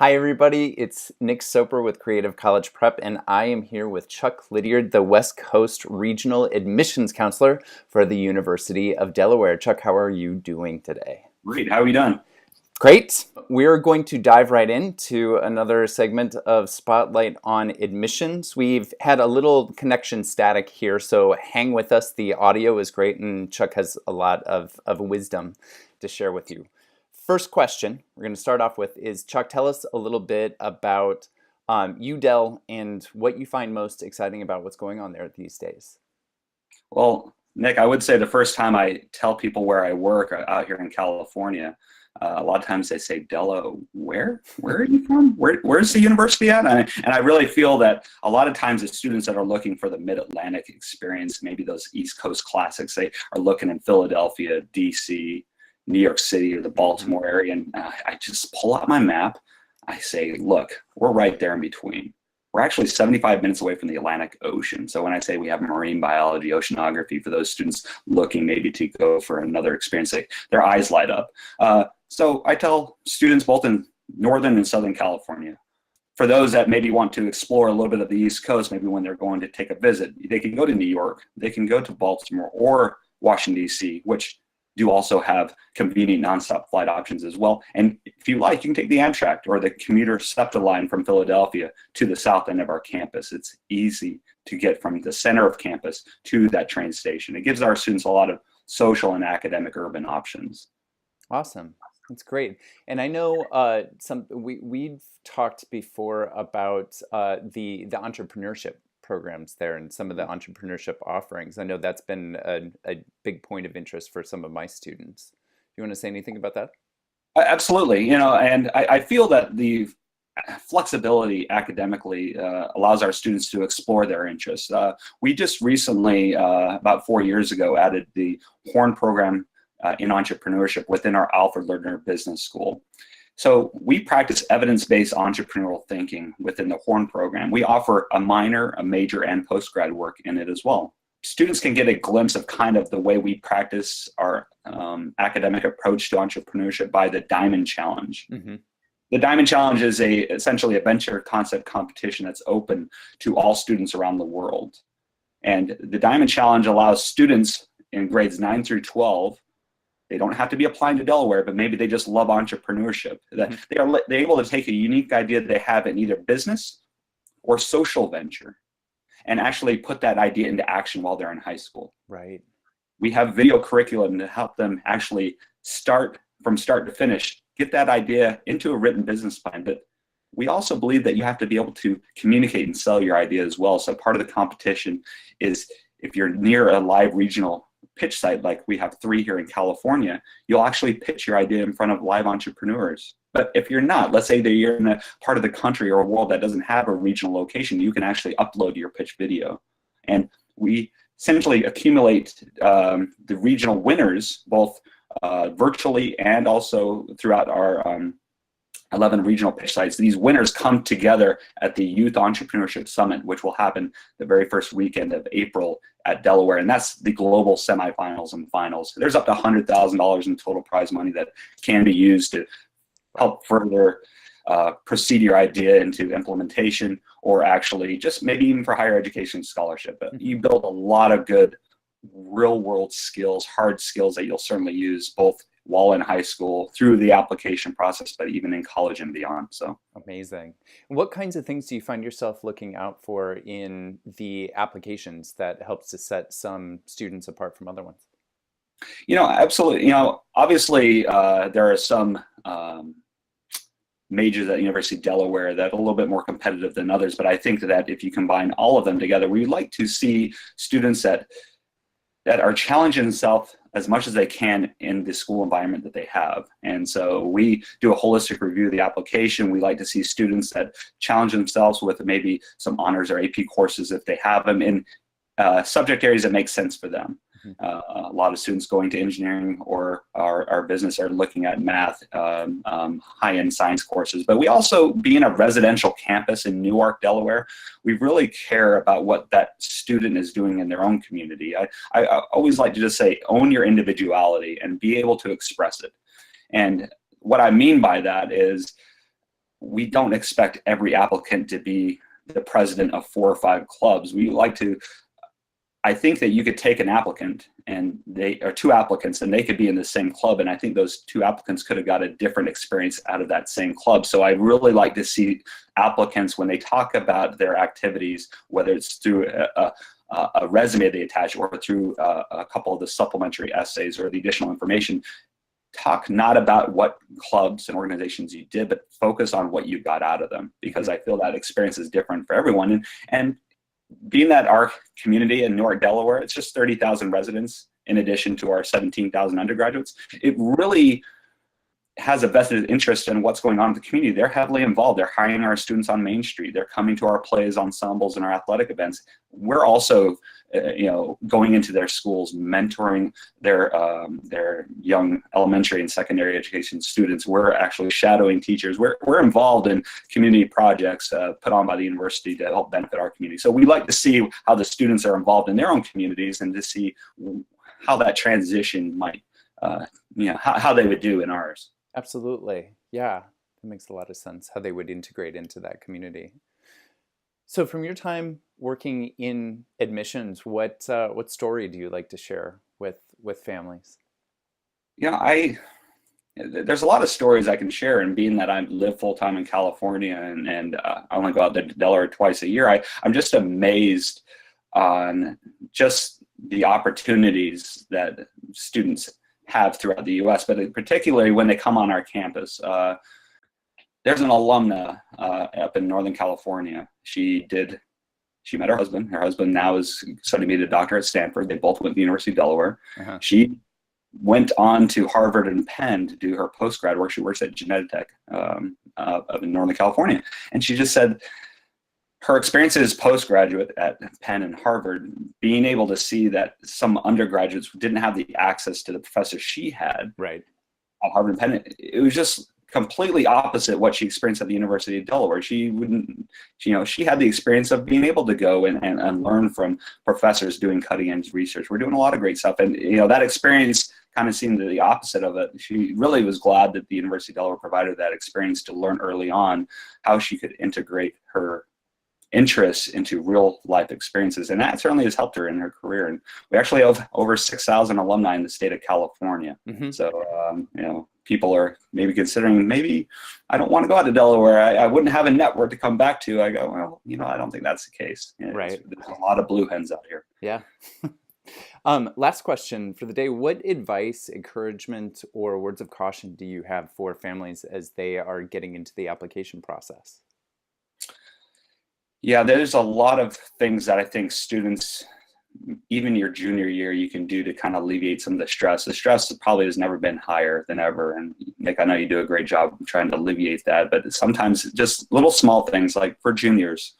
Hi, everybody. It's Nick Soper with Creative College Prep, and I am here with Chuck Liddiard, the West Coast Regional Admissions Counselor for the University of Delaware. Chuck, how are you doing today? Great. How are you doing? Great. We're going to dive right into another segment of Spotlight on Admissions. We've had a little connection static here, so hang with us. The audio is great, and Chuck has a lot of wisdom to share with you. First question we're going to start off with is, Chuck, tell us a little bit about UDel and what you find most exciting about what's going on there these days. Well, Nick, I would say the first time I tell people where I work out here in California, a lot of times they say, Delaware, where are you from? Where's the university at? And I really feel that a lot of times the students that are looking for the Mid-Atlantic experience, maybe those East Coast classics, they are looking in Philadelphia, DC, New York City, or the Baltimore area, and I just pull out my map. I say, look, we're right there in between. We're actually 75 minutes away from the Atlantic Ocean. So when I say we have marine biology, oceanography, for those students looking maybe to go for another experience, their eyes light up. So I tell students both in Northern and Southern California, for those that maybe want to explore a little bit of the East Coast, maybe when they're going to take a visit, they can go to New York, they can go to Baltimore or Washington, D.C., which do also have convenient nonstop flight options as well. And if you like, you can take the Amtrak or the commuter SEPTA line from Philadelphia to the south end of our campus. It's easy to get from the center of campus to that train station. It gives our students a lot of social and academic urban options. Awesome. That's great. And I know we've talked before about the entrepreneurship programs there and some of the entrepreneurship offerings. I know that's been a big point of interest for some of my students. Do you want to say anything about that? Absolutely. And I feel that the flexibility academically allows our students to explore their interests. We just recently, about 4 years ago, added the Horn program in entrepreneurship within our Alfred Lerner Business School. So we practice evidence-based entrepreneurial thinking within the Horn program. We offer a minor, a major, and postgrad work in it as well. Students can get a glimpse of kind of the way we practice our academic approach to entrepreneurship by the Diamond Challenge. Mm-hmm. The Diamond Challenge is essentially a venture concept competition that's open to all students around the world. And the Diamond Challenge allows students in grades 9 through 12, they don't have to be applying to Delaware, but maybe they just love entrepreneurship. That they're able to take a unique idea that they have in either business or social venture and actually put that idea into action while they're in high school. Right. We have video curriculum to help them actually start from start to finish, get that idea into a written business plan. But we also believe that you have to be able to communicate and sell your idea as well. So part of the competition is if you're near a live regional pitch site, like we have 3 here in California, you'll actually pitch your idea in front of live entrepreneurs. But if you're not, let's say that you're in a part of the country or a world that doesn't have a regional location, you can actually upload your pitch video. And we essentially accumulate the regional winners, both virtually and also throughout our 11 regional pitch sites. These winners come together at the Youth Entrepreneurship Summit, which will happen the very first weekend of April at Delaware. And that's the global semifinals and finals. There's up to $100,000 in total prize money that can be used to help further proceed your idea into implementation, or actually just maybe even for higher education scholarship. But you build a lot of good real world skills, hard skills that you'll certainly use both while in high school, through the application process, but even in college and beyond. So amazing. What kinds of things do you find yourself looking out for in the applications that helps to set some students apart from other ones? Absolutely. Obviously, there are some majors at University of Delaware that are a little bit more competitive than others, but I think that if you combine all of them together, we'd like to see students that are challenging themselves as much as they can in the school environment that they have. And so we do a holistic review of the application. We like to see students that challenge themselves with maybe some honors or AP courses if they have them in subject areas that make sense for them. A lot of students going to engineering or our business are looking at math, high-end science courses. But we also, being a residential campus in Newark, Delaware, we really care about what that student is doing in their own community. I always like to just say, own your individuality and be able to express it. And what I mean by that is, we don't expect every applicant to be the president of 4 or 5 clubs. We like to, I think that you could take an applicant and they are 2 applicants and they could be in the same club. And I think those 2 applicants could have got a different experience out of that same club. So I really like to see applicants when they talk about their activities, whether it's through a resume they attach or through a couple of the supplementary essays or the additional information, talk not about what clubs and organizations you did, but focus on what you got out of them, because I feel that experience is different for everyone. And being that our community in Newark, Delaware, it's just 30,000 residents in addition to our 17,000 undergraduates, it really has a vested interest in what's going on in the community. They're heavily involved. They're hiring our students on Main Street. They're coming to our plays, ensembles, and our athletic events. We're also, going into their schools, mentoring their young elementary and secondary education students. We're actually shadowing teachers. We're involved in community projects put on by the university to help benefit our community. So we like to see how the students are involved in their own communities and to see how that transition might, how they would do in ours. Absolutely. Yeah, that makes a lot of sense, how they would integrate into that community. So from your time working in admissions, what story do you like to share with families? There's a lot of stories I can share, and being that I live full-time in California and I only go out to Delaware twice a year, I'm just amazed on just the opportunities that students have throughout the U.S., but particularly when they come on our campus. There's an alumna up in Northern California. She met her husband. Her husband now is studying to be a doctor at Stanford. They both went to the University of Delaware. She went on to Harvard and Penn to do her post-grad work. She works at Genentech up in Northern California. And she just said her experiences postgraduate at Penn and Harvard, being able to see that some undergraduates didn't have the access to the professors she had right at Harvard and Penn. It was just completely opposite what she experienced at the University of Delaware. She had the experience of being able to go and learn from professors doing cutting edge research. We're doing a lot of great stuff. And, that experience kind of seemed the opposite of it. She really was glad that the University of Delaware provided that experience to learn early on how she could integrate her interests into real life experiences. And that certainly has helped her in her career. And we actually have over 6,000 alumni in the state of California. So, people are maybe considering, maybe I don't want to go out to Delaware. I wouldn't have a network to come back to. I go, well, I don't think that's the case. Right. There's a lot of blue hens out here. Yeah. Last question for the day. What advice, encouragement, or words of caution do you have for families as they are getting into the application process? Yeah, there's a lot of things that I think students, even your junior year, you can do to kind of alleviate some of the stress. The stress probably has never been higher than ever. And Nick, I know you do a great job trying to alleviate that, but sometimes just little small things, like for juniors,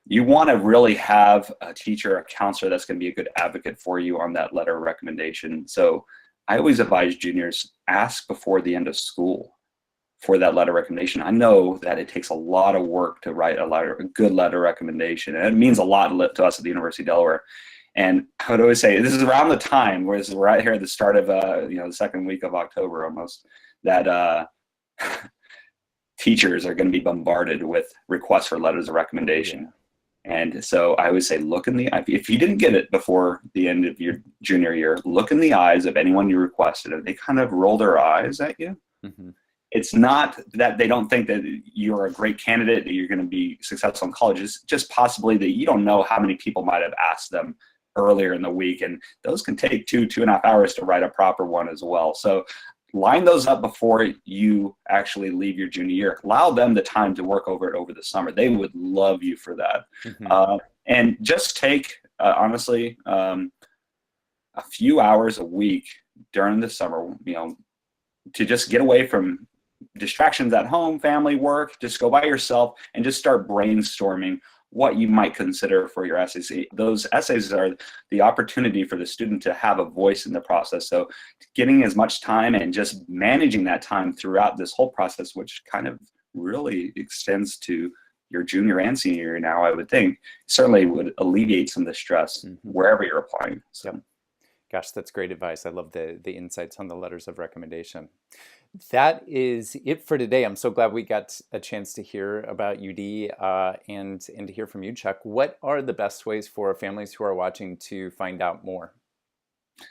you want to really have a teacher or a counselor that's going to be a good advocate for you on that letter of recommendation. So I always advise juniors, ask before the end of school for that letter of recommendation. I know that it takes a lot of work to write a good letter of recommendation, and it means a lot to us at the University of Delaware. And I would always say, this is around the time, whereas we're right here at the start of the second week of October almost, that teachers are going to be bombarded with requests for letters of recommendation. And so I would say, look in the eye. If you didn't get it before the end of your junior year, look in the eyes of anyone you requested. If they kind of roll their eyes at you, it's not that they don't think that you're a great candidate, that you're going to be successful in college. It's just possibly that you don't know how many people might have asked them earlier in the week. And those can take 2.5 hours to write a proper one as well. So line those up before you actually leave your junior year. Allow them the time to work over it over the summer. They would love you for that. And just take, honestly, a few hours a week during the summer, to just get away from distractions at home, family, work. Just go by yourself and just start brainstorming what you might consider for your essays. Those essays are the opportunity for the student to have a voice in the process. So getting as much time and just managing that time throughout this whole process, which kind of really extends to your junior and senior year now, I would think, certainly would alleviate some of the stress wherever you're applying. So. Gosh, that's great advice. I love the insights on the letters of recommendation. That is it for today. I'm so glad we got a chance to hear about UD and to hear from you, Chuck. What are the best ways for families who are watching to find out more?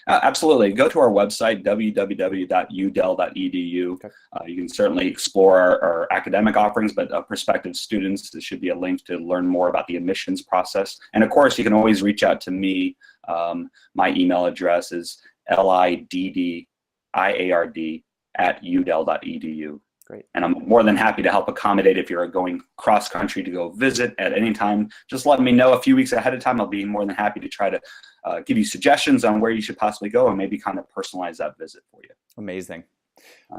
Absolutely. Go to our website, www.udel.edu. Okay. You can certainly explore our academic offerings, but prospective students, there should be a link to learn more about the admissions process. And of course, you can always reach out to me. My email address is liddIard@udel.edu. Great. And I'm more than happy to help accommodate if you're going cross country to go visit at any time. Just let me know a few weeks ahead of time. I'll be more than happy to try to give you suggestions on where you should possibly go and maybe kind of personalize that visit for you. Amazing.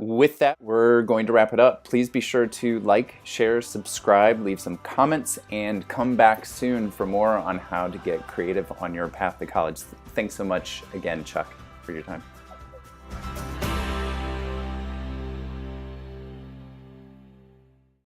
With that, we're going to wrap it up. Please be sure to like, share, subscribe, leave some comments, and come back soon for more on how to get creative on your path to college. Thanks so much again, Chuck, for your time.